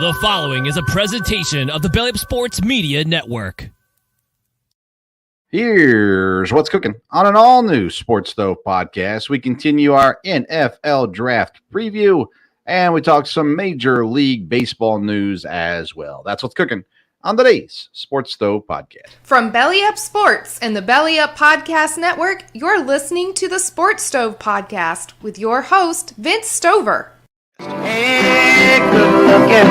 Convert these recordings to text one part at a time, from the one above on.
The following is a presentation of the Belly Up Sports Media Network. Here's what's cooking on an all-new Sports Stove podcast. We continue our NFL draft preview, and we talk some Major League Baseball news as well. That's what's cooking on today's Sports Stove podcast. From Belly Up Sports and the Belly Up Podcast Network, you're listening to the Sports Stove podcast with your host, Vince Stover. Hey, good looking,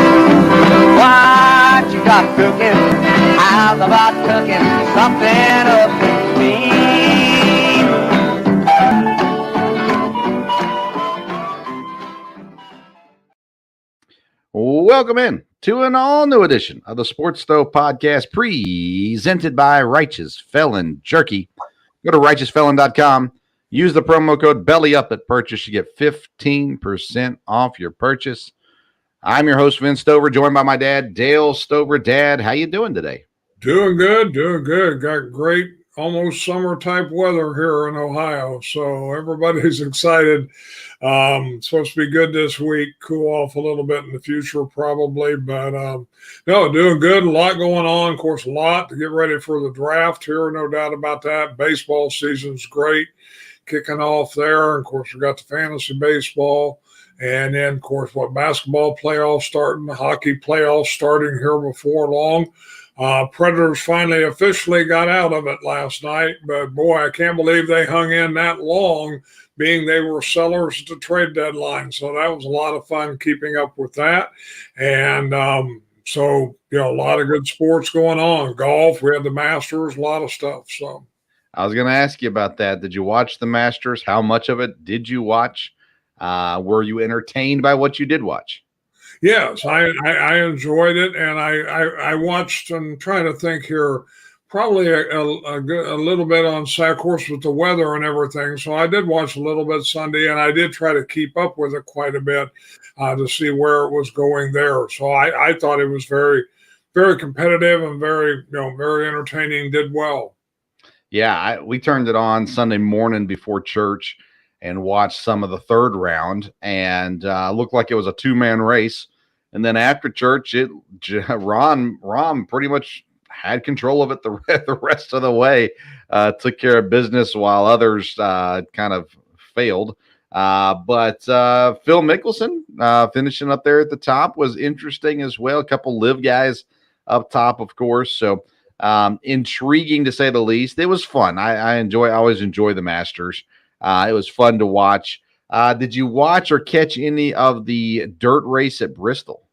what you got cooking? How's about cooking something up with me? Welcome in to an all-new edition of the Sports Stove podcast presented by Righteous Felon Jerky. Go to righteousfelon.com. Use the promo code BELLYUP at purchase. You get 15% off your purchase. I'm your host, Vince Stover, joined by my dad, Dale Stover. Dad, how you doing today? Doing good. Got great, almost summer-type weather here in Ohio, so everybody's excited. It's supposed to be good this week, cool off a little bit in the future probably, but no, doing good. A lot going on. Of course, a lot to get ready for the draft here, no doubt about that. Baseball season's great. Kicking off there. And of course, we got the fantasy baseball. And then, of course, basketball playoffs starting, the hockey playoffs starting here before long. Predators finally officially got out of it last night. But, boy, I can't believe they hung in that long, being they were sellers at the trade deadline. So that was a lot of fun keeping up with that. And so, a lot of good sports going on. Golf, we had the Masters, a lot of stuff. So I was going to ask you about that. Did you watch the Masters? How much of it did you watch? Were you entertained by what you did watch? Yes, I enjoyed it, and I watched. I'm trying to think here, probably a little bit on Saturday, of course, with the weather and everything. So I did watch a little bit Sunday, and I did try to keep up with it quite a bit to see where it was going there. So I thought it was very, very competitive and very entertaining. Did well. Yeah, we turned it on Sunday morning before church and watched some of the third round, and looked like it was a two-man race. And then after church, Ron pretty much had control of it the rest of the way, took care of business while others kind of failed. But Phil Mickelson finishing up there at the top was interesting as well. A couple live guys up top, of course. So intriguing to say the least. It was fun. I always enjoy the Masters. It was fun to watch. Did you watch or catch any of the dirt race at Bristol?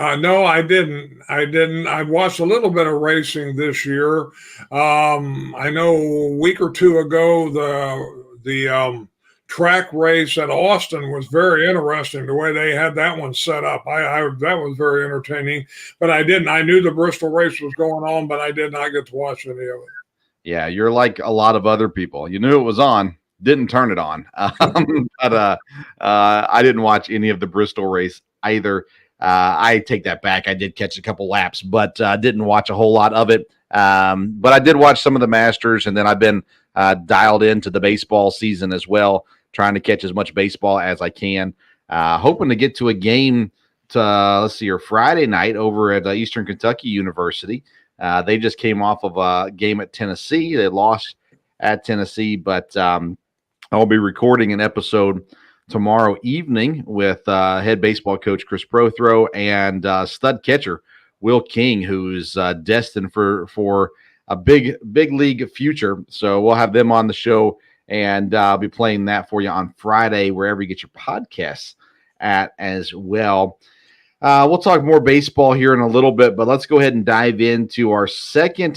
No, I didn't. I watched a little bit of racing this year. I know a week or two ago, the track race at Austin was very interesting, the way they had that one set up. That was very entertaining, but I didn't. I knew the Bristol race was going on, but I did not get to watch any of it. Yeah, you're like a lot of other people. You knew it was on, didn't turn it on. But I didn't watch any of the Bristol race either. I take that back. I did catch a couple laps, but didn't watch a whole lot of it. But I did watch some of the Masters, and then I've been dialed into the baseball season as well, trying to catch as much baseball as I can. Hoping to get to a game Friday night over at Eastern Kentucky University. They just came off of a game at Tennessee. They lost at Tennessee, but I'll be recording an episode tomorrow evening with head baseball coach Chris Prothro and stud catcher Will King, who's destined for a big league future. So we'll have them on the show, and I'll be playing that for you on Friday, wherever you get your podcasts at as well. We'll talk more baseball here in a little bit, but let's go ahead and dive into our second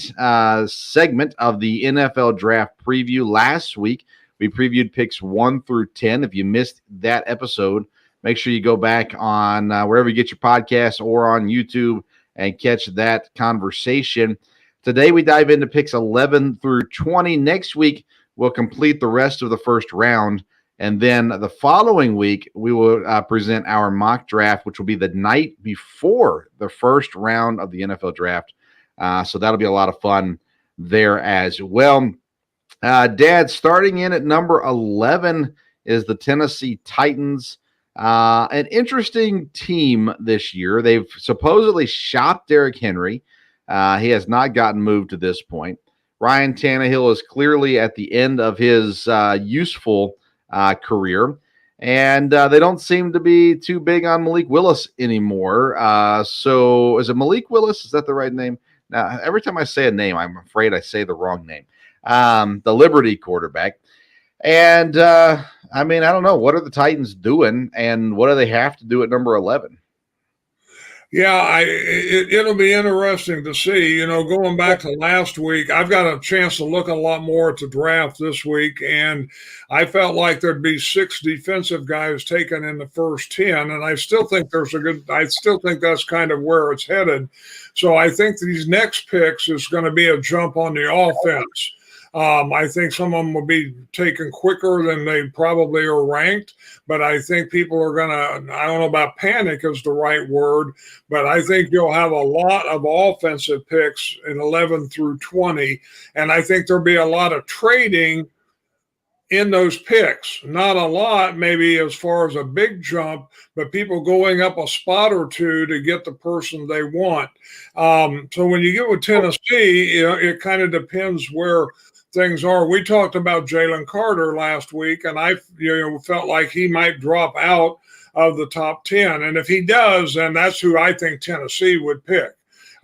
segment of the NFL draft preview. Last week, we previewed picks 1 through 10. If you missed that episode, make sure you go back on wherever you get your podcasts or on YouTube and catch that conversation. Today, we dive into picks 11 through 20. Next week, we'll complete the rest of the first round. And then the following week, we will present our mock draft, which will be the night before the first round of the NFL draft. So that'll be a lot of fun there as well. Dad, starting in at number 11 is the Tennessee Titans. An interesting team this year. They've supposedly shopped Derrick Henry. He has not gotten moved to this point. Ryan Tannehill is clearly at the end of his useful career. And they don't seem to be too big on Malik Willis anymore. So is it Malik Willis? Is that the right name? Now, every time I say a name, I'm afraid I say the wrong name. The Liberty quarterback. And, I mean, I don't know. What are the Titans doing, and what do they have to do at number 11? Yeah, it'll be interesting to see. Going back to last week, I've got a chance to look a lot more at the draft this week, and I felt like there'd be 6 defensive guys taken in the first 10, and I still think that's kind of where it's headed. So I think these next picks is going to be a jump on the offense. I think some of them will be taken quicker than they probably are ranked, but I think people are going to, I don't know about panic is the right word, but I think you'll have a lot of offensive picks in 11 through 20, and I think there'll be a lot of trading in those picks. Not a lot, maybe as far as a big jump, but people going up a spot or two to get the person they want. So when you get with Tennessee, it kind of depends where things are. We talked about Jalen Carter last week, and I felt like he might drop out of the top 10. And if he does, then that's who I think Tennessee would pick.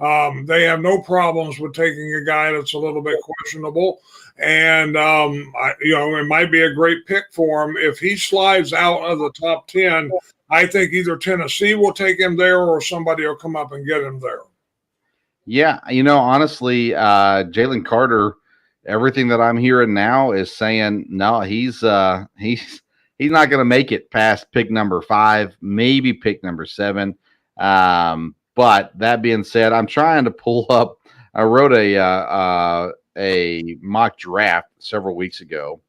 They have no problems with taking a guy that's a little bit questionable. And, it might be a great pick for him. If he slides out of the top 10, I think either Tennessee will take him there or somebody will come up and get him there. Yeah, honestly, Jalen Carter, everything that I'm hearing now is saying no. He's not going to make it past pick number 5, maybe pick number 7. But that being said, I'm trying to pull up. I wrote a mock draft several weeks ago,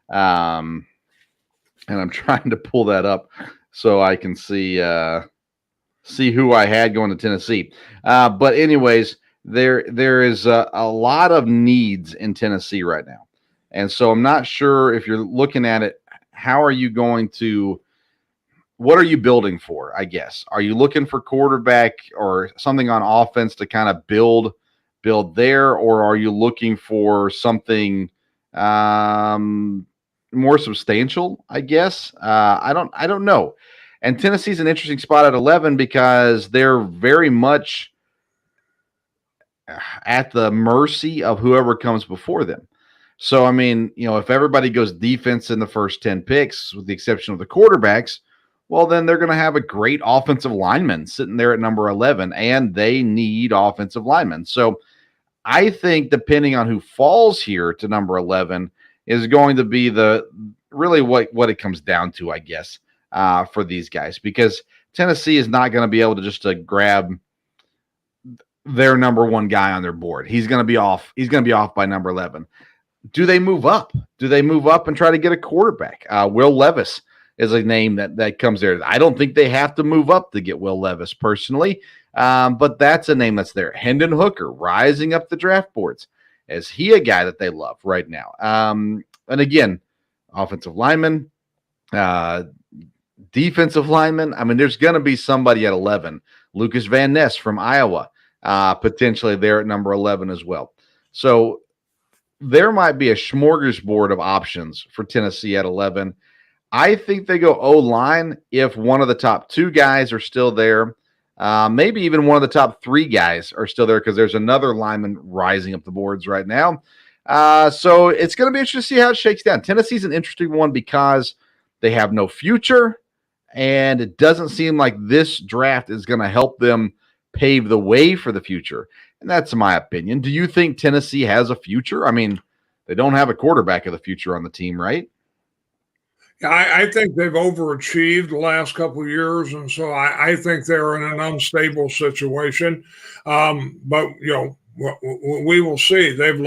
and I'm trying to pull that up so I can see who I had going to Tennessee. But anyways. There is a lot of needs in Tennessee right now. And so I'm not sure if you're looking at it, what are you building for, I guess? Are you looking for quarterback or something on offense to kind of build there? Or are you looking for something more substantial, I guess? I don't know. And Tennessee's an interesting spot at 11 because they're very much at the mercy of whoever comes before them. So, I mean, if everybody goes defense in the first 10 picks, with the exception of the quarterbacks, well, then they're going to have a great offensive lineman sitting there at number 11, and they need offensive linemen. So I think depending on who falls here to number 11 is going to be really what it comes down to, I guess, for these guys, because Tennessee is not going to be able to just grab their number 1 guy on their board. He's going to be off. He's going to be off by number 11. Do they move up? Do they move up and try to get a quarterback? Will Levis is a name that comes there. I don't think they have to move up to get Will Levis personally, but that's a name that's there. Hendon Hooker rising up the draft boards. Is he a guy that they love right now? And again, offensive lineman, defensive lineman. I mean, there's going to be somebody at 11. Lucas Van Ness from Iowa. Potentially there at number 11 as well. So there might be a smorgasbord of options for Tennessee at 11. I think they go O-line if one of the top 2 guys are still there. Maybe even one of the top 3 guys are still there because there's another lineman rising up the boards right now. So it's going to be interesting to see how it shakes down. Tennessee's an interesting one because they have no future, and it doesn't seem like this draft is going to help them pave the way for the future. And that's my opinion. Do you think Tennessee has a future? I mean, they don't have a quarterback of the future on the team, right? I think they've overachieved the last couple of years, and so I think they're in an unstable situation. But we will see. They've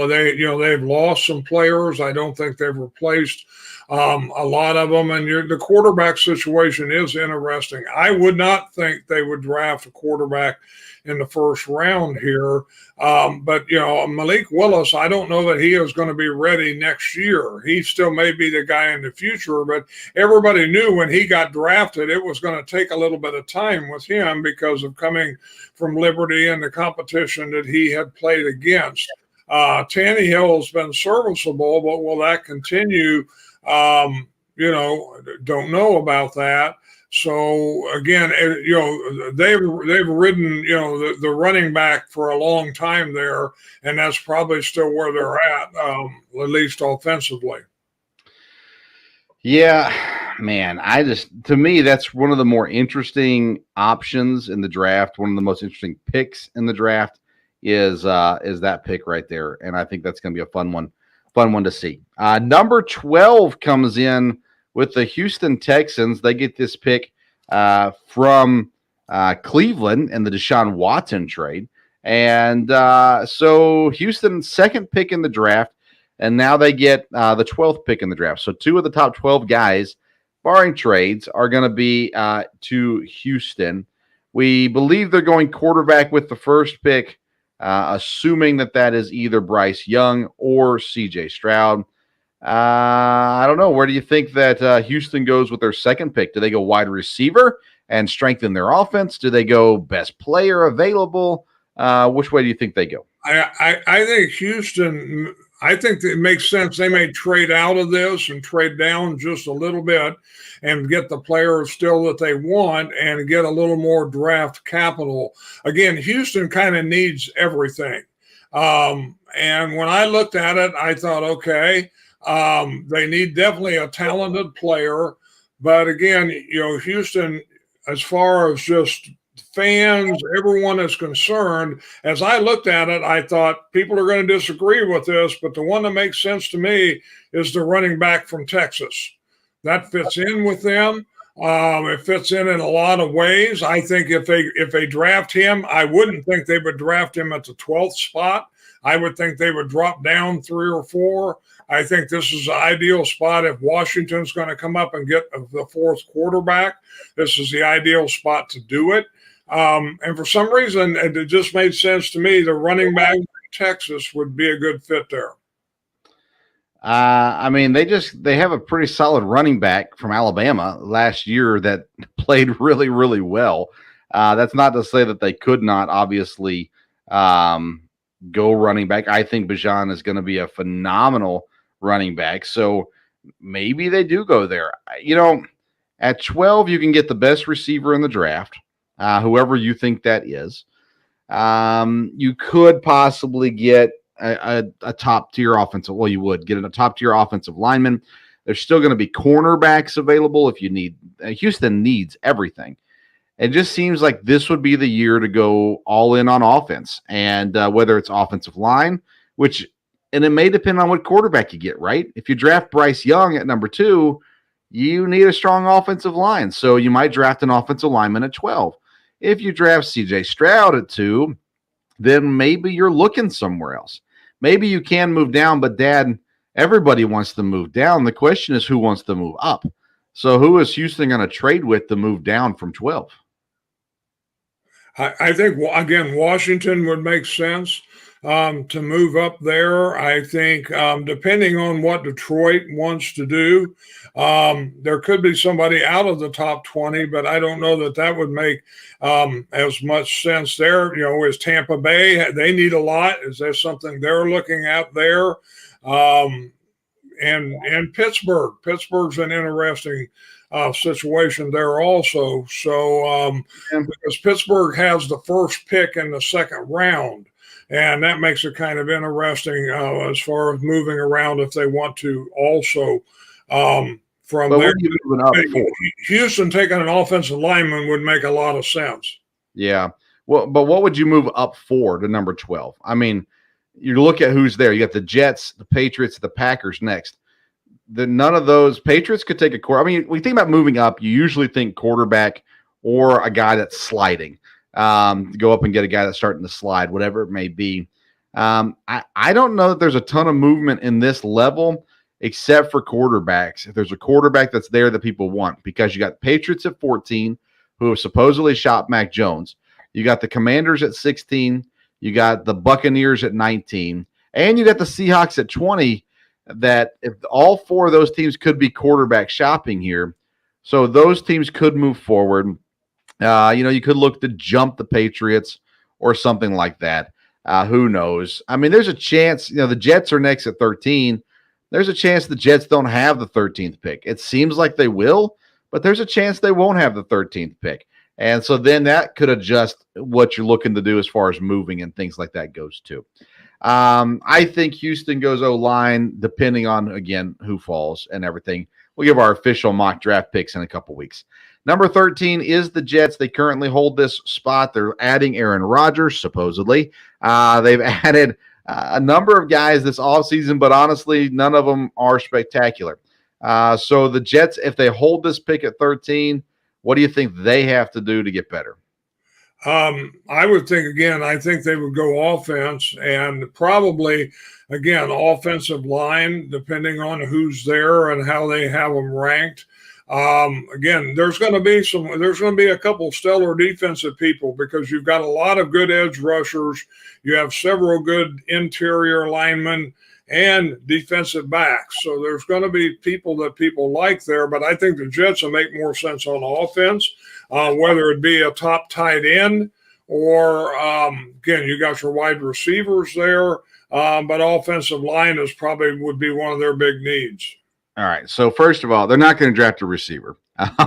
lost some players. I don't think they've replaced a lot of them. And the quarterback situation is interesting. I would not think they would draft a quarterback in the first round here. But Malik Willis, I don't know that he is going to be ready next year. He still may be the guy in the future, but everybody knew when he got drafted, it was going to take a little bit of time with him because of coming from Liberty and the competition that he had played against. Tannehill has been serviceable, but will that continue? Don't know about that. So again, they've ridden the running back for a long time there, and that's probably still where they're at least offensively. Yeah, man. To me, that's one of the more interesting options in the draft. One of the most interesting picks in the draft is that pick right there, and I think that's going to be a fun one to see. Number 12 comes in with the Houston Texans. They get this pick from Cleveland in the Deshaun Watson trade. And so Houston's second pick in the draft, and now they get the 12th pick in the draft. So 2 of the top 12 guys, barring trades, are going to be to Houston. We believe they're going quarterback with the first pick, assuming that is either Bryce Young or CJ Stroud. I don't know. Where do you think that Houston goes with their second pick? Do they go wide receiver and strengthen their offense? Do they go best player available? Which way do you think they go? I think Houston, I think it makes sense. They may trade out of this and trade down just a little bit and get the players still that they want and get a little more draft capital. Again, Houston kind of needs everything. And when I looked at it, I thought, okay, they need definitely a talented player. But again, Houston, as far as just fans, everyone is concerned, as I looked at it, I thought people are going to disagree with this, but the one that makes sense to me is the running back from Texas. That fits in with them. It fits in a lot of ways. I think if they draft him, I wouldn't think they would draft him at the 12th spot. I would think they would drop down 3 or 4. I think this is the ideal spot if Washington's going to come up and get the 4th quarterback. This is the ideal spot to do it. And for some reason, it just made sense to me. The running back from Texas would be a good fit there. They have a pretty solid running back from Alabama last year that played really, really well. That's not to say that they could not obviously go running back. I think Bijan is going to be a phenomenal running back. So maybe they do go there. At 12, you can get the best receiver in the draft, whoever you think that is. You could possibly get a top-tier offensive. Well, you would get a top-tier offensive lineman. There's still going to be cornerbacks available if you need. Houston needs everything. It just seems like this would be the year to go all in on offense, and whether it's offensive line, and it may depend on what quarterback you get, right? If you draft Bryce Young at number 2, you need a strong offensive line. So you might draft an offensive lineman at 12. If you draft CJ Stroud at 2, then maybe you're looking somewhere else. Maybe you can move down, but Dad, everybody wants to move down. The question is who wants to move up. So who is Houston going to trade with to move down from 12? I think, again, Washington would make sense to move up there. I think depending on what Detroit wants to do, there could be somebody out of the top 20, but I don't know that would make as much sense there. Is Tampa Bay, they need a lot. Is there something they're looking at there? And Pittsburgh. Pittsburgh's an interesting situation there also. So because Pittsburgh has the first pick in the second round, and that makes it kind of interesting as far as moving around if they want to also from there. Houston taking an offensive lineman would make a lot of sense. Yeah. Well, but what would you move up for to number 12? I mean, you look at who's there. You got the Jets, the Patriots, the Packers next. None of those Patriots could take a quarter. I mean, when you think about moving up, you usually think quarterback or a guy that's sliding. Go up and get a guy that's starting to slide, whatever it may be. I don't know that there's a ton of movement in this level except for quarterbacks. If there's a quarterback that's there that people want, because you got Patriots at 14, who have supposedly shopped Mac Jones. You got the Commanders at 16. You got the Buccaneers at 19. And you got the Seahawks at 20, that if all four of those teams could be quarterback shopping here. So those teams could move forward. You could look to jump the Patriots or something like that. Who knows? I mean, there's a chance, the Jets are next at 13. There's a chance the Jets don't have the 13th pick. It seems like they will, but there's a chance they won't have the 13th pick. And so then that could adjust what you're looking to do as far as moving and things like that goes too. I think Houston goes O-line, depending on, again, who falls and everything. We'll give our official mock draft picks in a couple weeks. Number 13 is the Jets. They currently hold this spot. They're adding Aaron Rodgers, supposedly. They've added a number of guys this offseason, but honestly, none of them are spectacular. So the Jets, if they hold this pick at 13, what do you think they have to do to get better? I would think, again, I think they would go offense and probably, again, offensive line, depending on who's there and how they have them ranked. Again, there's going to be a couple stellar defensive people because you've got a lot of good edge rushers. You have several good interior linemen and defensive backs. So there's going to be people that people like there, but I think the Jets will make more sense on offense, whether it be a top tight end or, again, you got your wide receivers there, but offensive line would be one of their big needs. All right. So first of all, they're not going to draft a receiver.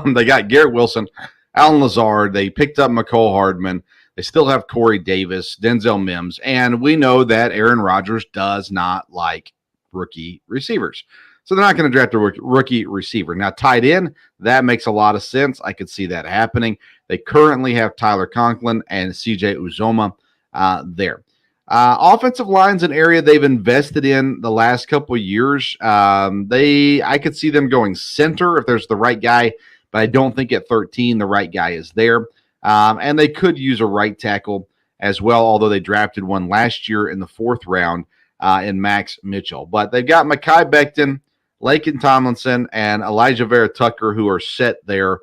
They got Garrett Wilson, Alan Lazard. They picked up McCole Hardman. They still have Corey Davis, Denzel Mims, and we know that Aaron Rodgers does not like rookie receivers. So they're not going to draft a rookie receiver. Now, tight end, that makes a lot of sense. I could see that happening. They currently have Tyler Conklin and CJ Uzomah there. Offensive line's an area they've invested in the last couple of years. I could see them going center if there's the right guy, but I don't think at 13 the right guy is there. And they could use a right tackle as well, although they drafted one last year in the 4th round in Max Mitchell. But they've got Mekhi Becton, Laken Tomlinson, and Elijah Vera Tucker who are set there.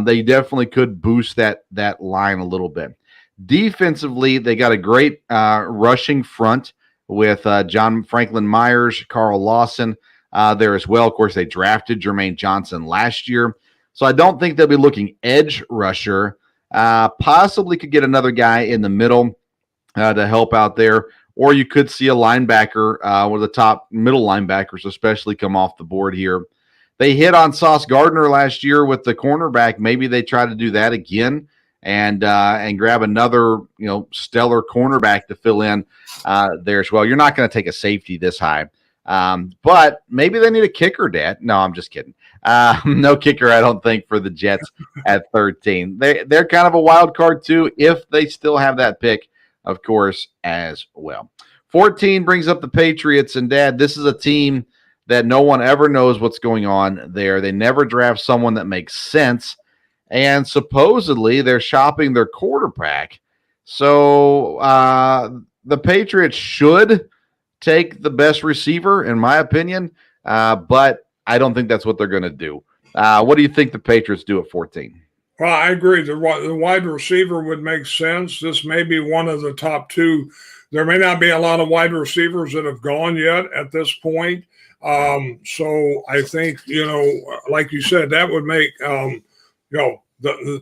They definitely could boost that line a little bit. Defensively, they got a great rushing front with John Franklin Myers, Carl Lawson there as well. Of course, they drafted Jermaine Johnson last year. So I don't think they'll be looking edge rusher. Possibly could get another guy in the middle to help out there. Or you could see a linebacker, one of the top middle linebackers especially, come off the board here. They hit on Sauce Gardner last year with the cornerback. Maybe they try to do that again and grab another, stellar cornerback to fill in there as well. You're not going to take a safety this high. But maybe they need a kicker, Dad. No, I'm just kidding. No kicker, I don't think, for the Jets at 13. They're kind of a wild card, too, if they still have that pick, of course, as well. 14 brings up the Patriots. And, Dad, this is a team that no one ever knows what's going on there. They never draft someone that makes sense. And supposedly they're shopping their quarterback. So the Patriots should take the best receiver, in my opinion, but I don't think that's what they're going to do. What do you think the Patriots do at 14? Well, I agree. The wide receiver would make sense. This may be one of the top two. There may not be a lot of wide receivers that have gone yet at this point. So I think, like you said, that would make,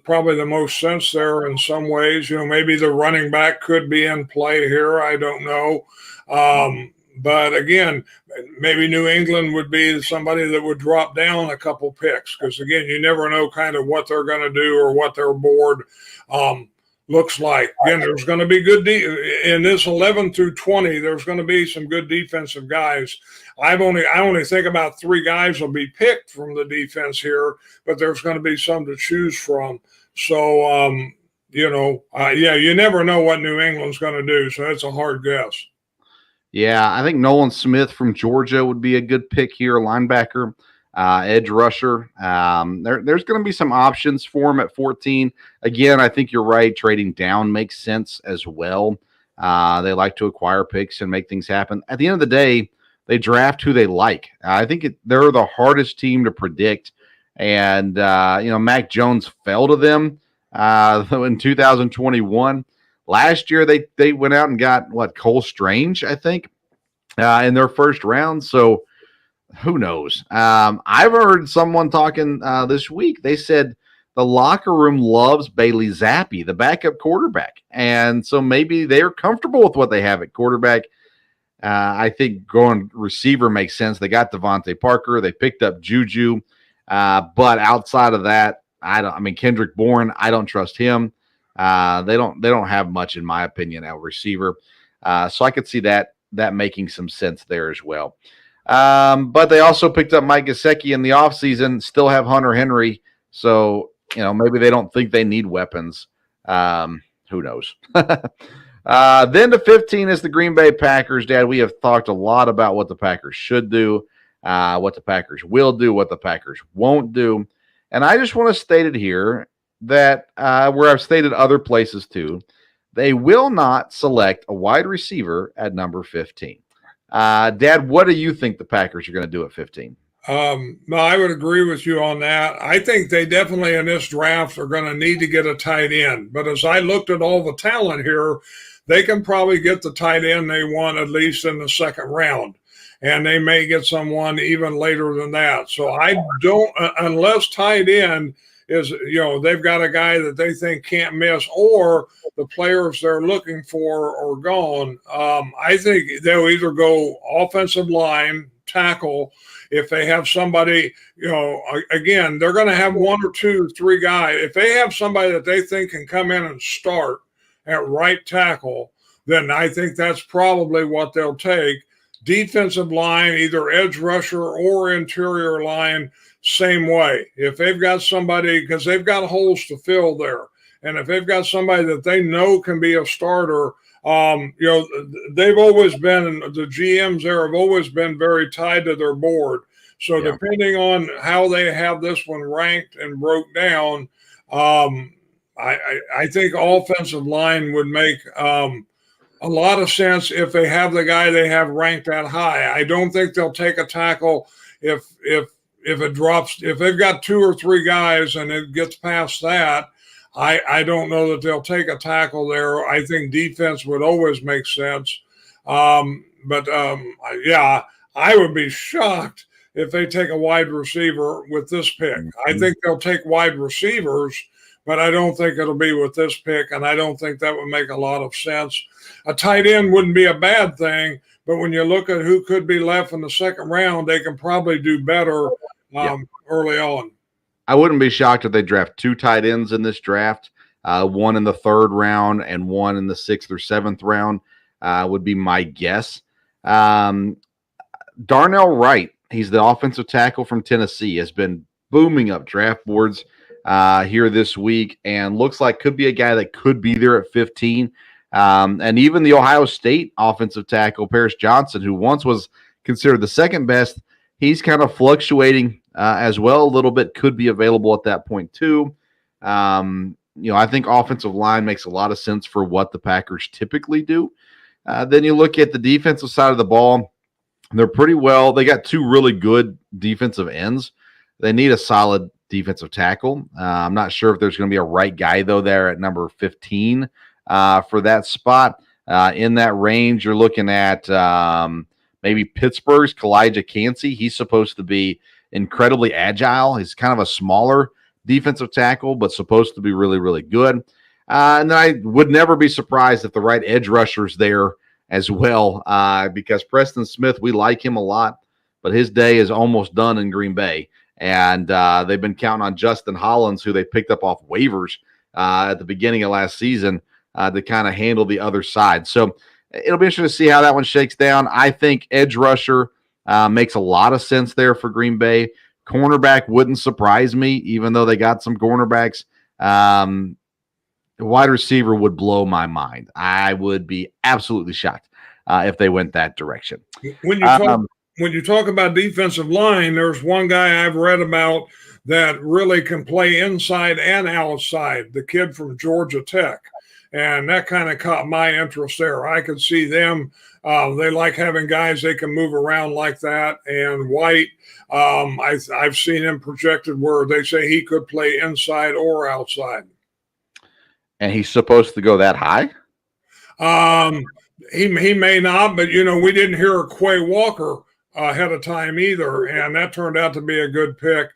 probably the most sense there in some ways. Maybe the running back could be in play here. I don't know. But again, maybe New England would be somebody that would drop down a couple picks because, again, you never know kind of what they're going to do or what their board looks like. Again, there's going to be good in this 11 through 20. There's going to be some good defensive guys. I only think about 3 guys will be picked from the defense here, but there's going to be some to choose from. So, you never know what New England's going to do. So that's a hard guess. Yeah, I think Nolan Smith from Georgia would be a good pick here, linebacker, edge rusher. There's going to be some options for him at 14. Again, I think you're right. Trading down makes sense as well. They like to acquire picks and make things happen. At the end of the day, they draft who they like. I think they're the hardest team to predict. And, Mac Jones fell to them in 2021. Last year, they went out and got, Cole Strange, I think, in their first round. So who knows? I've heard someone talking this week. They said the locker room loves Bailey Zappi, the backup quarterback. And so maybe they're comfortable with what they have at quarterback. I think going receiver makes sense. They got Devontae Parker. They picked up Juju. But outside of that, Kendrick Bourne, I don't trust him. They don't have much, in my opinion, at receiver. So I could see that making some sense there as well. But they also picked up Mike Gesicki in the offseason, still have Hunter Henry. So, maybe they don't think they need weapons. Who knows? Then to 15 is the Green Bay Packers. Dad, we have talked a lot about what the Packers should do, what the Packers will do, what the Packers won't do. And I just want to state it here that where I've stated other places too, they will not select a wide receiver at number 15. Dad, what do you think the Packers are going to do at 15? No, I would agree with you on that. I think they definitely in this draft are going to need to get a tight end. But as I looked at all the talent here, they can probably get the tight end they want at least in the second round. And they may get someone even later than that. So I don't, unless tight end is, they've got a guy that they think can't miss, or the players they're looking for are gone. I think they'll either go offensive line, tackle. If they have somebody, again, they're going to have 1 or 2, 3 guys. If they have somebody that they think can come in and start at right tackle, then I think that's probably what they'll take. Defensive line, either edge rusher or interior line, same way. If they've got somebody, because they've got holes to fill there, and if they've got somebody that they know can be a starter, they've always been, the GMs there have always been very tied to their board. So depending on how they have this one ranked and broke down, I think offensive line would make a lot of sense if they have the guy they have ranked that high. I don't think they'll take a tackle if it drops. If they've got 2 or 3 guys and it gets past that, I don't know that they'll take a tackle there. I think defense would always make sense. I would be shocked if they take a wide receiver with this pick. I think they'll take wide receivers, but I don't think it'll be with this pick, and I don't think that would make a lot of sense. A tight end wouldn't be a bad thing, but when you look at who could be left in the second round, they can probably do better early on. I wouldn't be shocked if they draft 2 tight ends in this draft, one in the 3rd round and one in the 6th or 7th round would be my guess. Darnell Wright, he's the offensive tackle from Tennessee, has been booming up draft boards here this week and looks like could be a guy that could be there at 15. And even the Ohio State offensive tackle, Paris Johnson, who once was considered the second best, he's kind of fluctuating as well a little bit, could be available at that point too. I think offensive line makes a lot of sense for what the Packers typically do. Then you look at the defensive side of the ball. They're pretty well. They got 2 really good defensive ends. They need a solid defensive tackle. I'm not sure if there's going to be a right guy, though, there at number 15 for that spot. In that range, you're looking at maybe Pittsburgh's Kalijah Kancey. He's supposed to be incredibly agile. He's kind of a smaller defensive tackle, but supposed to be really, really good. And then I would never be surprised if the right edge rusher's there as well, because Preston Smith, we like him a lot, but his day is almost done in Green Bay. And they've been counting on Justin Hollins, who they picked up off waivers at the beginning of last season to kind of handle the other side. So it'll be interesting to see how that one shakes down. I think edge rusher makes a lot of sense there for Green Bay. Cornerback wouldn't surprise me, even though they got some cornerbacks. Wide receiver would blow my mind. I would be absolutely shocked if they went that direction. When you talk about defensive line, there's one guy I've read about that really can play inside and outside, the kid from Georgia Tech. And that kind of caught my interest there. I could see them. They like having guys they can move around like that. And White, I've seen him projected where they say he could play inside or outside. And he's supposed to go that high? He may not, but we didn't hear Quay Walker ahead of time either, and that turned out to be a good pick.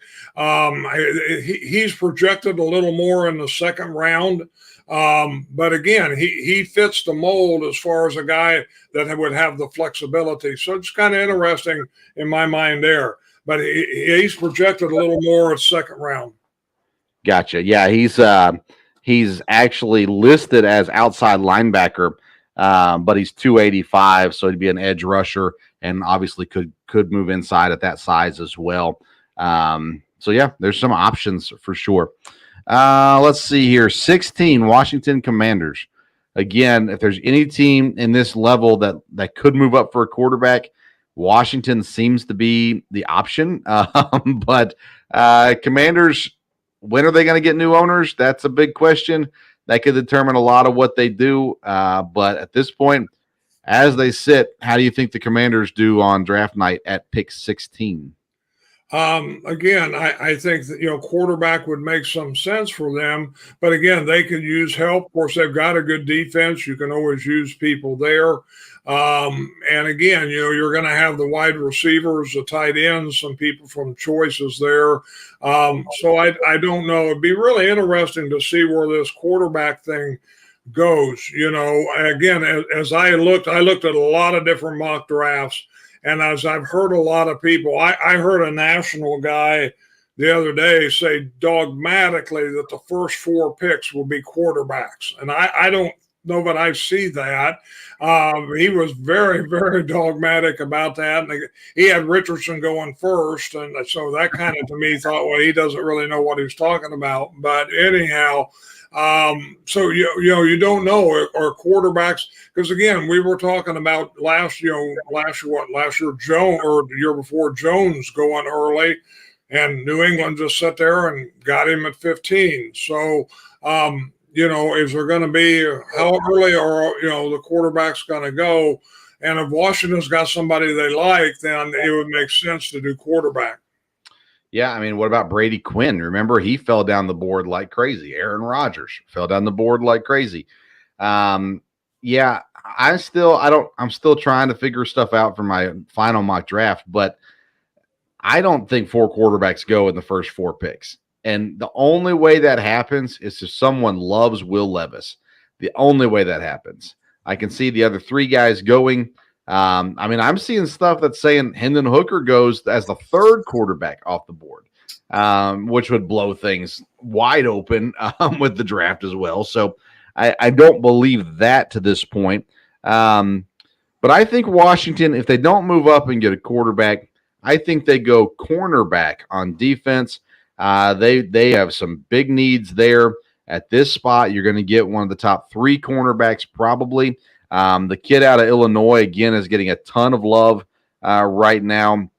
He's projected a little more in the second round, but again, he fits the mold as far as a guy that would have the flexibility. So it's kind of interesting in my mind there. But he's projected a little more at second round. Gotcha. Yeah, he's actually listed as outside linebacker. But he's 285, so he'd be an edge rusher, and obviously could move inside at that size as well. So yeah, there's some options for sure. Let's see here. 16, Washington Commanders. Again, if there's any team in this level that could move up for a quarterback, Washington seems to be the option. But Commanders, when are they going to get new owners? That's a big question. That could determine a lot of what they do. But at this point, as they sit, how do you think the Commanders do on draft night at pick 16? Again, I think that, quarterback would make some sense for them. But again, they could use help. Of course, they've got a good defense. You can always use people there. And again, you're going to have the wide receivers, the tight ends, some people from choices there. So I don't know. It'd be really interesting to see where this quarterback thing goes. Again, as I looked at a lot of different mock drafts, and as I've heard a lot of people, I heard a national guy the other day say dogmatically that the first 4 picks will be quarterbacks. And I don't know that I see that. He was very, very dogmatic about that. And he had Richardson going first. And so that kind of, to me, thought, well, he doesn't really know what he's talking about. But anyhow, so, you don't know, or quarterbacks, because again, we were talking about last year, Jones, or the year before, Jones going early, and New England just sat there and got him at 15. So, is there going to be, how early are, the quarterback's going to go? And if Washington's got somebody they like, then it would make sense to do quarterback. Yeah, I mean, what about Brady Quinn? Remember, he fell down the board like crazy. Aaron Rodgers fell down the board like crazy. Yeah, I'm still trying to figure stuff out for my final mock draft, but I don't think 4 quarterbacks go in the first 4 picks. And the only way that happens is if someone loves Will Levis. The only way that happens. I can see the other 3 guys going. I'm seeing stuff that's saying Hendon Hooker goes as the 3rd quarterback off the board, which would blow things wide open with the draft as well. So I don't believe that to this point. But I think Washington, if they don't move up and get a quarterback, I think they go cornerback on defense. They have some big needs there. At this spot, you're going to get one of the top 3 cornerbacks probably. The kid out of Illinois, again, is getting a ton of love right now.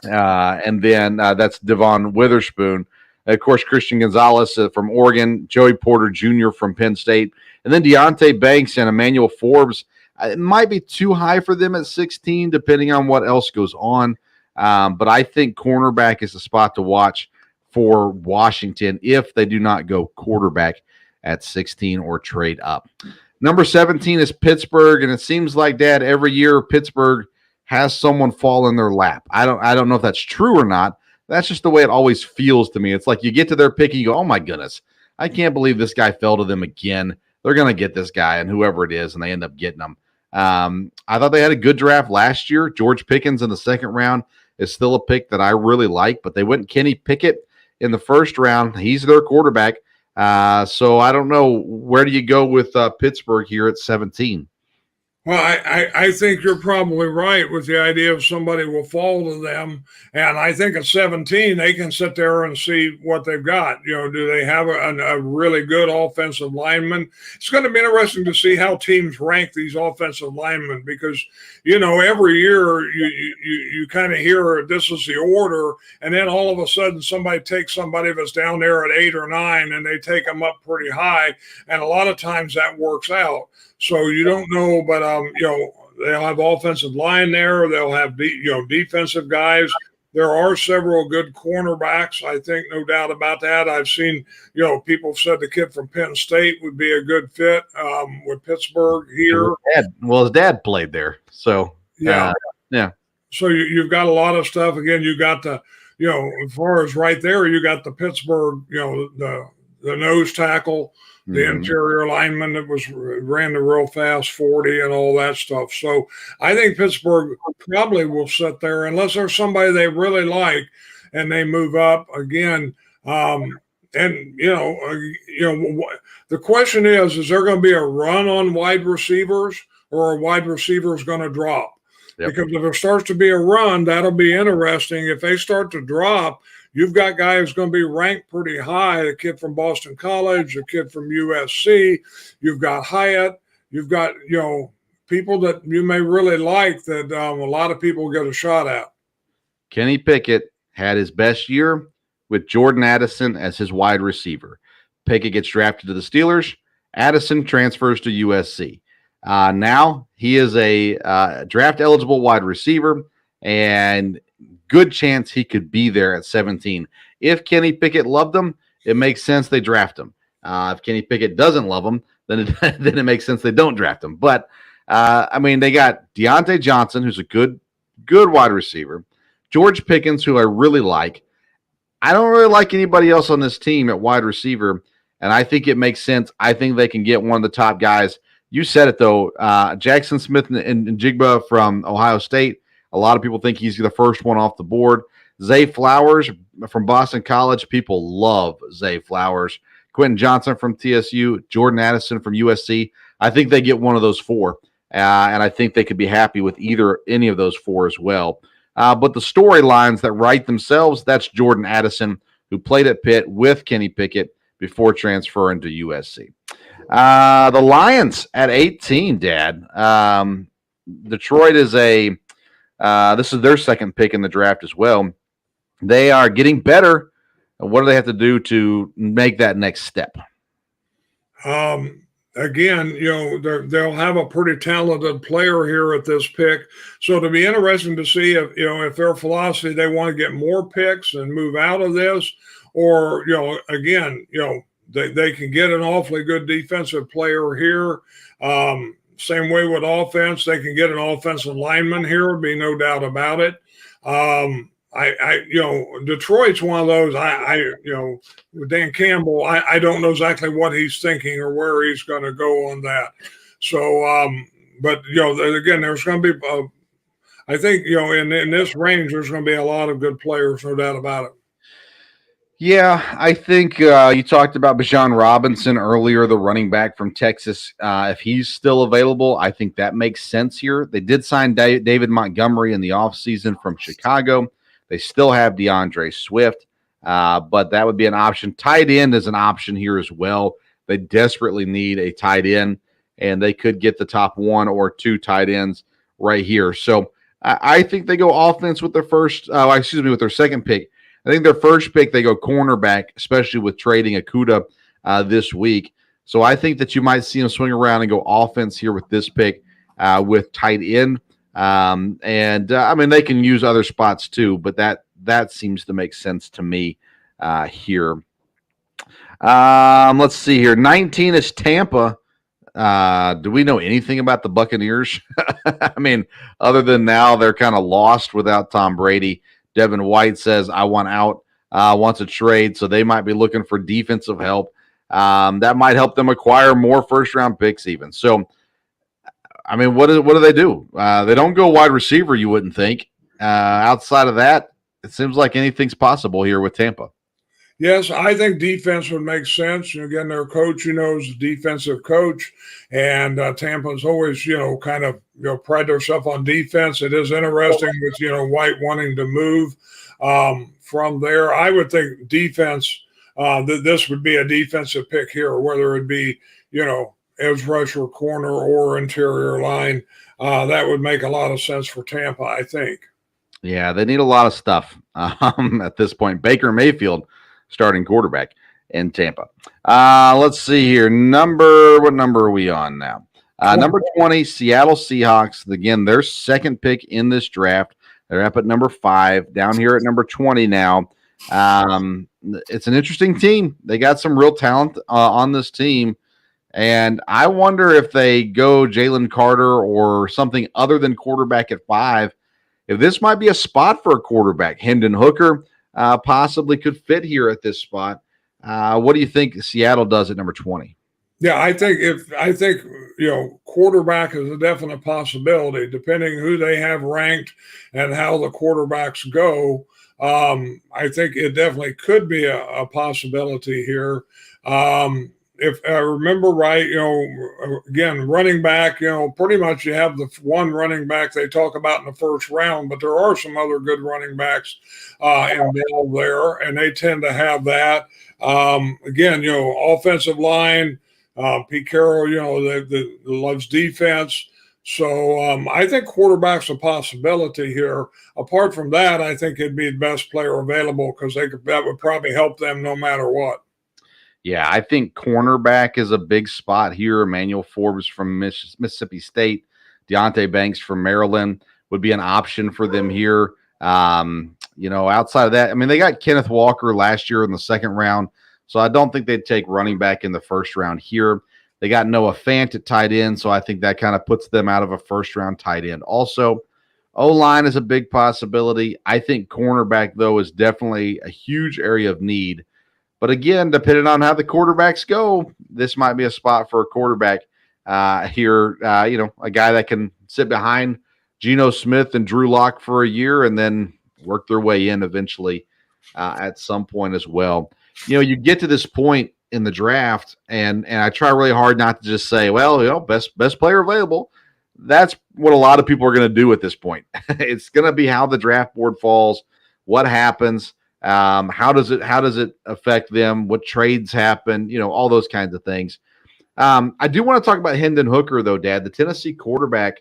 And then that's Devon Witherspoon. Of course, Christian Gonzalez from Oregon, Joey Porter Jr. from Penn State, and then Deonte Banks and Emmanuel Forbes. It might be too high for them at 16, depending on what else goes on. But I think cornerback is the spot to watch for Washington if they do not go quarterback at 16 or trade up. Number 17 is Pittsburgh, and it seems like, Dad, every year Pittsburgh has someone fall in their lap. I don't know if that's true or not. That's just the way it always feels to me. It's like you get to their pick and you go, oh my goodness, I can't believe this guy fell to them again. They're going to get this guy and whoever it is, and they end up getting him. I thought they had a good draft last year. George Pickens in the 2nd round is still a pick that I really like, but they went Kenny Pickett in the 1st round. He's their quarterback. So I don't know. Where do you go with Pittsburgh here at 17? Well, I think you're probably right with the idea of somebody will fall to them. And I think at 17, they can sit there and see what they've got. Do they have a really good offensive lineman? It's going to be interesting to see how teams rank these offensive linemen because, every year you kind of hear this is the order. And then all of a sudden somebody takes somebody that's down there at 8 or 9 and they take them up pretty high. And a lot of times that works out. So you don't know, but they'll have offensive line there. They'll have defensive guys. There are several good cornerbacks. I think no doubt about that. I've seen people said the kid from Penn State would be a good fit with Pittsburgh here. His dad played there, so yeah. So you've got a lot of stuff. Again, you got the as far as right there, you got the Pittsburgh the nose tackle. The interior lineman that ran the real fast 40 and all that stuff. So I think Pittsburgh probably will sit there unless there's somebody they really like and they move up again. The question is there going to be a run on wide receivers or are wide receivers going to drop? Yep. Because if there starts to be a run, that'll be interesting. If they start to drop, you've got guys going to be ranked pretty high. A kid from Boston College, a kid from USC. You've got Hyatt. You've got, people that you may really like that a lot of people get a shot at. Kenny Pickett had his best year with Jordan Addison as his wide receiver. Pickett gets drafted to the Steelers. Addison transfers to USC. Now he is a draft-eligible wide receiver, and good chance he could be there at 17. If Kenny Pickett loved him, it makes sense they draft him. If Kenny Pickett doesn't love him, then it makes sense they don't draft him. But, they got Deontay Johnson, who's a good wide receiver, George Pickens, who I really like. I don't really like anybody else on this team at wide receiver, and I think it makes sense. I think they can get one of the top guys. You said it, though. Jackson Smith and Jigba from Ohio State. A lot of people think he's the first one off the board. Zay Flowers from Boston College. People love Zay Flowers. Quentin Johnson from TSU. Jordan Addison from USC. I think they get one of those four. And I think they could be happy with any of those four as well. But the storylines that write themselves, that's Jordan Addison, who played at Pitt with Kenny Pickett before transferring to USC. The Lions at 18, Dad. Detroit is this is their second pick in the draft as well. They are getting better. What do they have to do to make that next step? Again, they'll have a pretty talented player here at this pick. So it'll be interesting to see if their philosophy, they want to get more picks and move out of this, or, they can get an awfully good defensive player here. Same way with offense, they can get an offensive lineman here. Would be no doubt about it. Detroit's one of those. With Dan Campbell, I don't know exactly what he's thinking or where he's going to go on that. So, but again, there's going to be. I think in this range, there's going to be a lot of good players, no doubt about it. Yeah, I think you talked about Bijan Robinson earlier, the running back from Texas. If he's still available, I think that makes sense here. They did sign David Montgomery in the offseason from Chicago. They still have DeAndre Swift, but that would be an option. Tight end is an option here as well. They desperately need a tight end, and they could get the top one or two tight ends right here. So I think they go offense with their with their second pick. I think their first pick, they go cornerback, especially with trading Okudah this week. So I think that you might see them swing around and go offense here with this pick with tight end. They can use other spots too, but that seems to make sense to me here. Let's see here. 19 is Tampa. Do we know anything about the Buccaneers? Other than now they're kind of lost without Tom Brady. Devin White says, I want out, wants a trade, so they might be looking for defensive help. That might help them acquire more first-round picks even. So, what do they do? They don't go wide receiver, you wouldn't think. Outside of that, it seems like anything's possible here with Tampa. Yes, I think defense would make sense. Again, their coach, is a defensive coach, and Tampa's always, kind of, pride themselves on defense. It is interesting with, White wanting to move from there. I would think defense, that this would be a defensive pick here, whether it be, edge rusher, corner, or interior line. That would make a lot of sense for Tampa, I think. Yeah, they need a lot of stuff at this point. Baker Mayfield, starting quarterback in Tampa. Let's see here. What number are we on now? Number 20, Seattle Seahawks. Again, their second pick in this draft. They're up at number 5, down here at number 20 now. It's an interesting team. They got some real talent on this team. And I wonder if they go Jalen Carter or something other than quarterback at 5, if this might be a spot for a quarterback. Hendon Hooker possibly could fit here at this spot. What do you think Seattle does at number 20? Yeah, I think quarterback is a definite possibility, depending who they have ranked and how the quarterbacks go. I think it definitely could be a possibility here. If I remember right, again, running back, pretty much you have the one running back they talk about in the first round, but there are some other good running backs involved there, and they tend to have that. Again, offensive line, Pete Carroll, that loves defense. So I think quarterback's a possibility here. Apart from that, I think it'd be the best player available because that would probably help them no matter what. Yeah, I think cornerback is a big spot here. Emmanuel Forbes from Mississippi State, Deonte Banks from Maryland would be an option for them here. Outside of that, I mean, they got Kenneth Walker last year in the second round, so I don't think they'd take running back in the first round here. They got Noah Fant at tight end, so I think that kind of puts them out of a first-round tight end. Also, O-line is a big possibility. I think cornerback, though, is definitely a huge area of need. But again, depending on how the quarterbacks go, this might be a spot for a quarterback here. A guy that can sit behind Geno Smith and Drew Lock for a year and then work their way in eventually at some point as well. You get to this point in the draft, and I try really hard not to just say, well, best player available. That's what a lot of people are going to do at this point. It's going to be how the draft board falls, what happens. How does it affect them? What trades happen? All those kinds of things. I do want to talk about Hendon Hooker, though, Dad, the Tennessee quarterback.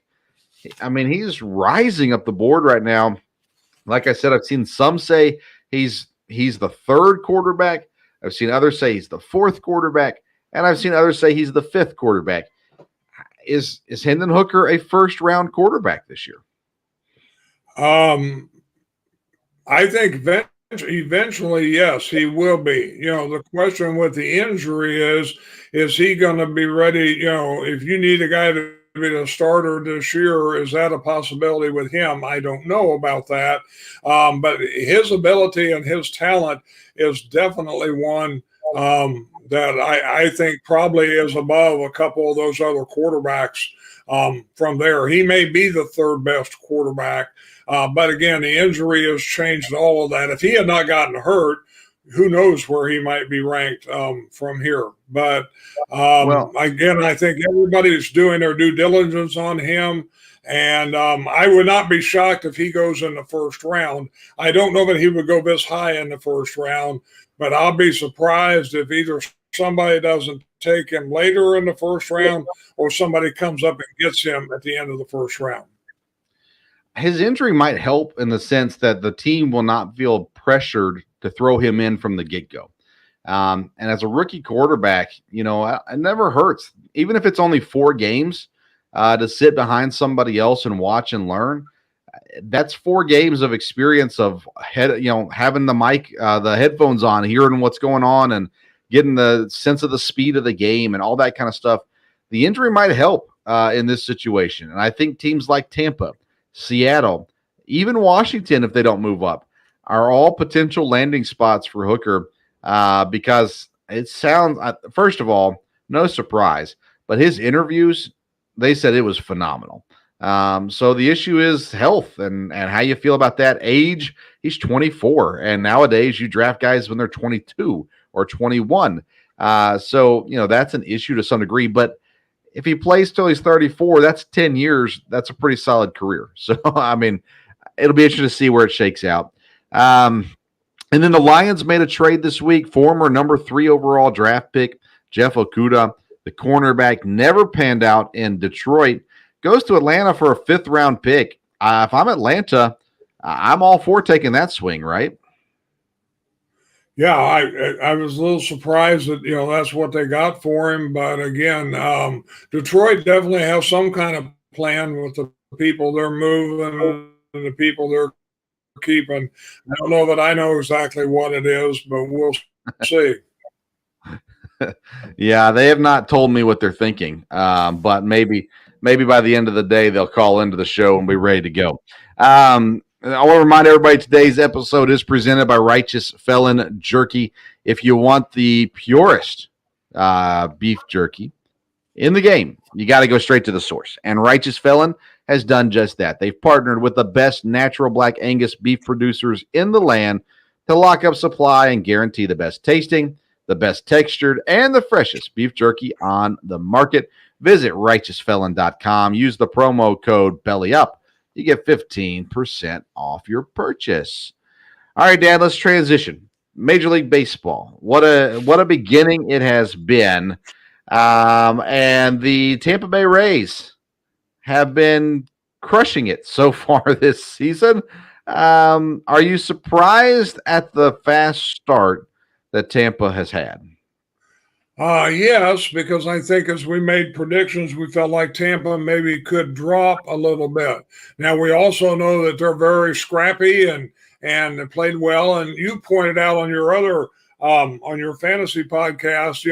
I mean, he's rising up the board right now. Like I said, I've seen some say he's the third quarterback. I've seen others say he's the fourth quarterback, and I've seen others say he's the fifth quarterback. Is Hendon Hooker a first-round quarterback this year? I think eventually, yes, he will be. The question with the injury is he going to be ready? If you need a guy to be the starter this year, is that a possibility with him? I don't know about that. But his ability and his talent is definitely one that I think probably is above a couple of those other quarterbacks from there. He may be the third best quarterback. But again, the injury has changed all of that. If he had not gotten hurt, who knows where he might be ranked from here. But again, I think everybody's doing their due diligence on him. And I would not be shocked if he goes in the first round. I don't know that he would go this high in the first round, but I'll be surprised if either somebody doesn't take him later in the first round or somebody comes up and gets him at the end of the first round. His injury might help in the sense that the team will not feel pressured to throw him in from the get-go. And as a rookie quarterback, it never hurts. Even if it's only 4 games to sit behind somebody else and watch and learn, that's 4 games of experience of having the mic, the headphones on, hearing what's going on and getting the sense of the speed of the game and all that kind of stuff. The injury might help in this situation. And I think teams like Tampa, Seattle, even Washington, if they don't move up, are all potential landing spots for Hooker because it sounds, first of all, no surprise, but his interviews, they said it was phenomenal. So the issue is health and how you feel about that age. He's 24, and nowadays you draft guys when they're 22 or 21. So, that's an issue to some degree, but if he plays till he's 34, that's 10 years. That's a pretty solid career. So, I mean, it'll be interesting to see where it shakes out. And then the Lions made a trade this week. Former number 3 overall draft pick Jeff Okudah, the cornerback, never panned out in Detroit, goes to Atlanta for a 5th-round pick. If I'm Atlanta, I'm all for taking that swing, right? Yeah, I was a little surprised that, that's what they got for him. But again, Detroit definitely has some kind of plan with the people they're moving and the people they're keeping. I don't know that I know exactly what it is, but we'll see. Yeah, they have not told me what they're thinking, but maybe by the end of the day they'll call into the show and be ready to go. I want to remind everybody today's episode is presented by Righteous Felon Jerky. If you want the purest beef jerky in the game, you got to go straight to the source. And Righteous Felon has done just that. They've partnered with the best natural Black Angus beef producers in the land to lock up supply and guarantee the best tasting, the best textured, and the freshest beef jerky on the market. Visit righteousfelon.com. Use the promo code BELLYUP. You get 15% off your purchase. All right, Dad, let's transition. Major League Baseball. What a beginning it has been. And the Tampa Bay Rays have been crushing it so far this season. Are you surprised at the fast start that Tampa has had? Yes, because I think as we made predictions, we felt like Tampa maybe could drop a little bit. Now, we also know that they're very scrappy and they played well. And you pointed out on your other on your fantasy podcast,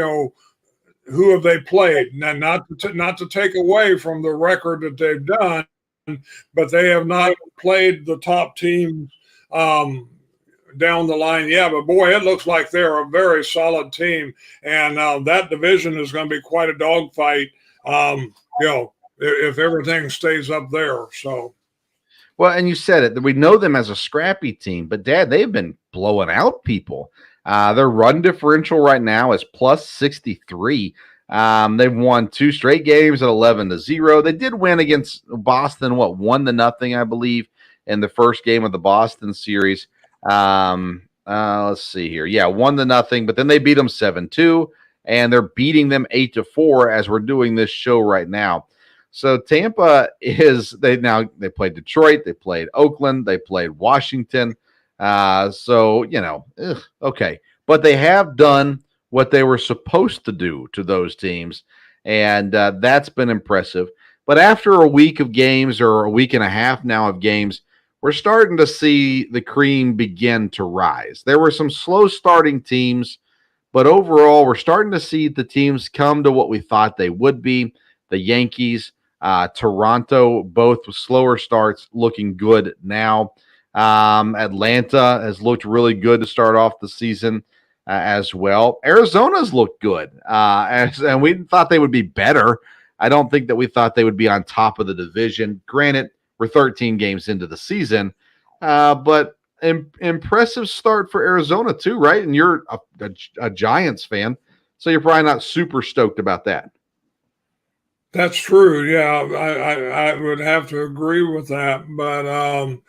who have they played? Now, not to take away from the record that they've done, but they have not played the top teams down the line. Yeah, but boy, it looks like they're a very solid team, and that division is going to be quite a dogfight. If everything stays up there. So, well, and you said it. We know them as a scrappy team, but Dad, they've been blowing out people. Their run differential right now is plus 63. They've won 2 straight games at 11-0. They did win against Boston, 1-0, I believe, in the first game of the Boston series. Let's see here. Yeah, 1-0, but then they beat them 7-2, and they're beating them 8-4 as we're doing this show right now. So Tampa they played Detroit, they played Oakland, they played Washington. Okay. But they have done what they were supposed to do to those teams, and that's been impressive. But after a week of games, or a week and a half now of games, we're starting to see the cream begin to rise. There were some slow starting teams, but overall, we're starting to see the teams come to what we thought they would be. The Yankees, Toronto, both with slower starts, looking good now. Atlanta has looked really good to start off the season as well. Arizona's looked good, and we thought they would be better. I don't think that we thought they would be on top of the division. Granted, we're 13 games into the season, but impressive start for Arizona too, right? And you're a Giants fan, so you're probably not super stoked about that. That's true. Yeah, I would have to agree with that. But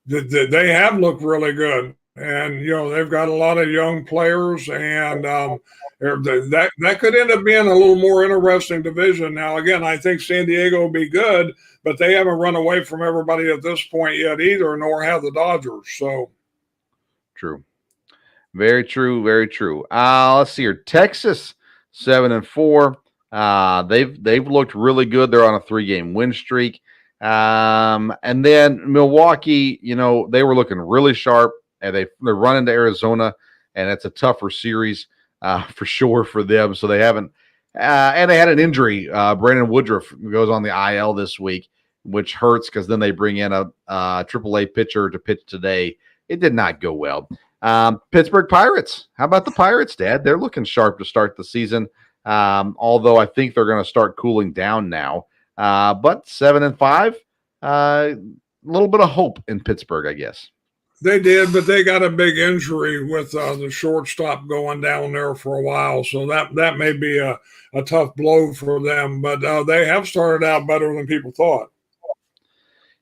they have looked really good, and they've got a lot of young players, and that could end up being a little more interesting division. Now, again, I think San Diego will be good, but they haven't run away from everybody at this point yet either, nor have the Dodgers. So, true, very true, very true. Let's see here. Texas 7-4. They've looked really good. They're on a 3-game win streak. And then Milwaukee, they were looking really sharp, and they're running to Arizona, and it's a tougher series for sure for them. So they haven't. And they had an injury. Brandon Woodruff goes on the IL this week, which hurts because then they bring in a AAA pitcher to pitch today. It did not go well. Pittsburgh Pirates. How about the Pirates, Dad? They're looking sharp to start the season, although I think they're going to start cooling down now. But 7-5, a little bit of hope in Pittsburgh, I guess. They did, but they got a big injury with the shortstop going down there for a while, so that may be a tough blow for them. But they have started out better than people thought.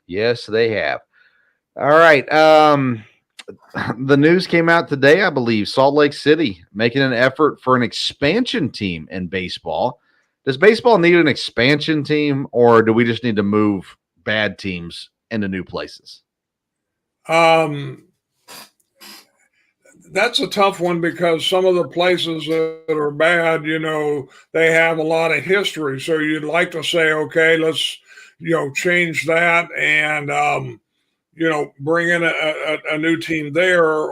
Yes, they have. All right. The news came out today, I believe. Salt Lake City making an effort for an expansion team in baseball. Does baseball need an expansion team, or do we just need to move bad teams into new places? That's a tough one because some of the places that are bad, they have a lot of history. So you'd like to say, okay, let's, change that and, bring in a new team there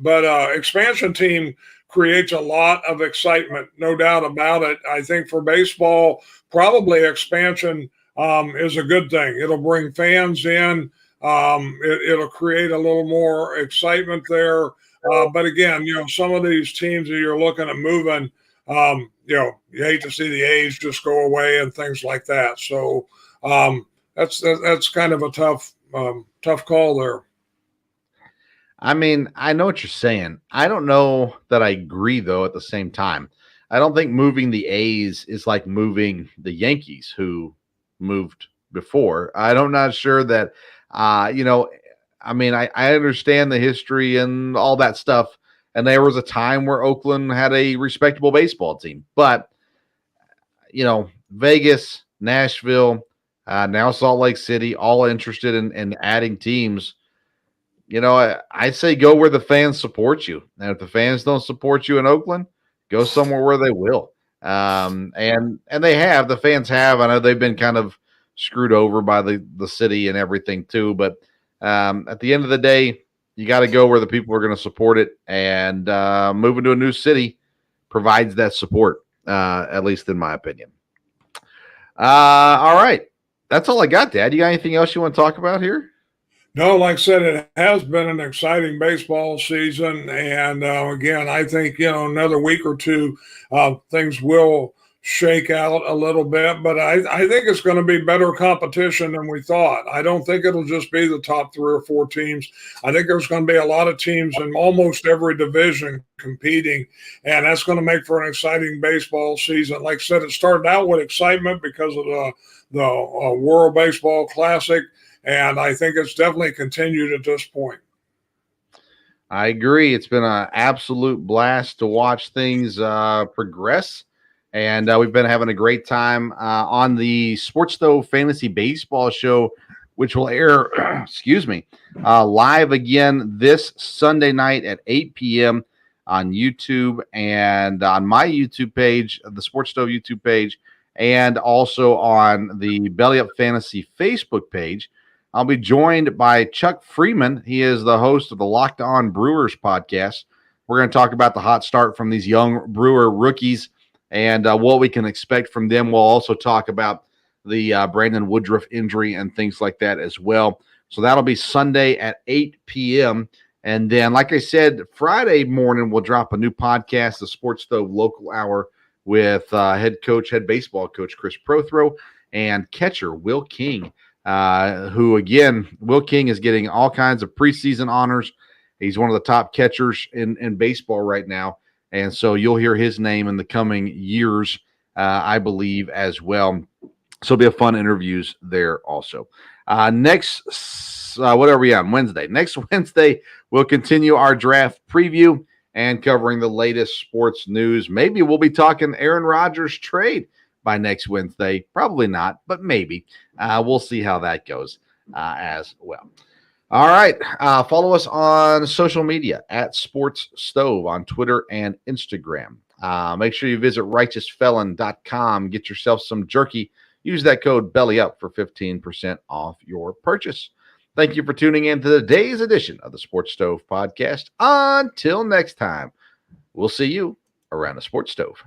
but expansion team creates a lot of excitement, no doubt about it. I think for baseball, probably expansion is a good thing. It'll bring fans in. It'll create a little more excitement there. But again, some of these teams that you're looking at moving, you hate to see the A's just go away and things like that. So that's kind of a tough call there. I mean, I know what you're saying. I don't know that I agree, though, at the same time. I don't think moving the A's is like moving the Yankees, who moved before. I'm not sure that, I understand the history and all that stuff. And there was a time where Oakland had a respectable baseball team. But, Vegas, Nashville, now Salt Lake City, all interested in adding teams. I say go where the fans support you. And if the fans don't support you in Oakland, go somewhere where they will. And they have. The fans have. I know they've been kind of screwed over by the city and everything too. But at the end of the day, you got to go where the people are going to support it. And moving to a new city provides that support, at least in my opinion. All right. That's all I got, Dad. You got anything else you want to talk about here? No, like I said, it has been an exciting baseball season. And again, I think, another week or two, things will shake out a little bit. But I think it's going to be better competition than we thought. I don't think it'll just be the top 3 or 4 teams. I think there's going to be a lot of teams in almost every division competing. And that's going to make for an exciting baseball season. Like I said, it started out with excitement because of the World Baseball Classic. And I think it's definitely continued at this point. I agree. It's been an absolute blast to watch things progress. And we've been having a great time on the Sports Stove Fantasy Baseball Show, which will air, live again this Sunday night at 8 p.m. on YouTube and on my YouTube page, the Sports Stove YouTube page, and also on the Belly Up Fantasy Facebook page. I'll be joined by Chuck Freeman. He is the host of the Locked On Brewers podcast. We're going to talk about the hot start from these young Brewer rookies and what we can expect from them. We'll also talk about the Brandon Woodruff injury and things like that as well. So that'll be Sunday at 8 p.m. And then, like I said, Friday morning, we'll drop a new podcast, the Sports Stove Local Hour, with head baseball coach Chris Prothro and catcher Will King. Will King is getting all kinds of preseason honors. He's one of the top catchers in baseball right now. And so you'll hear his name in the coming years, I believe, as well. So it'll be a fun interviews there also. Next, what are we on? Wednesday. Next Wednesday, we'll continue our draft preview and covering the latest sports news. Maybe we'll be talking Aaron Rodgers trade by next Wednesday. Probably not, but maybe. We'll see how that goes as well. All right. Follow us on social media at Sports Stove on Twitter and Instagram. Make sure you visit righteousfelon.com. Get yourself some jerky. Use that code BELLYUP for 15% off your purchase. Thank you for tuning in to today's edition of the Sports Stove podcast. Until next time, we'll see you around the Sports Stove.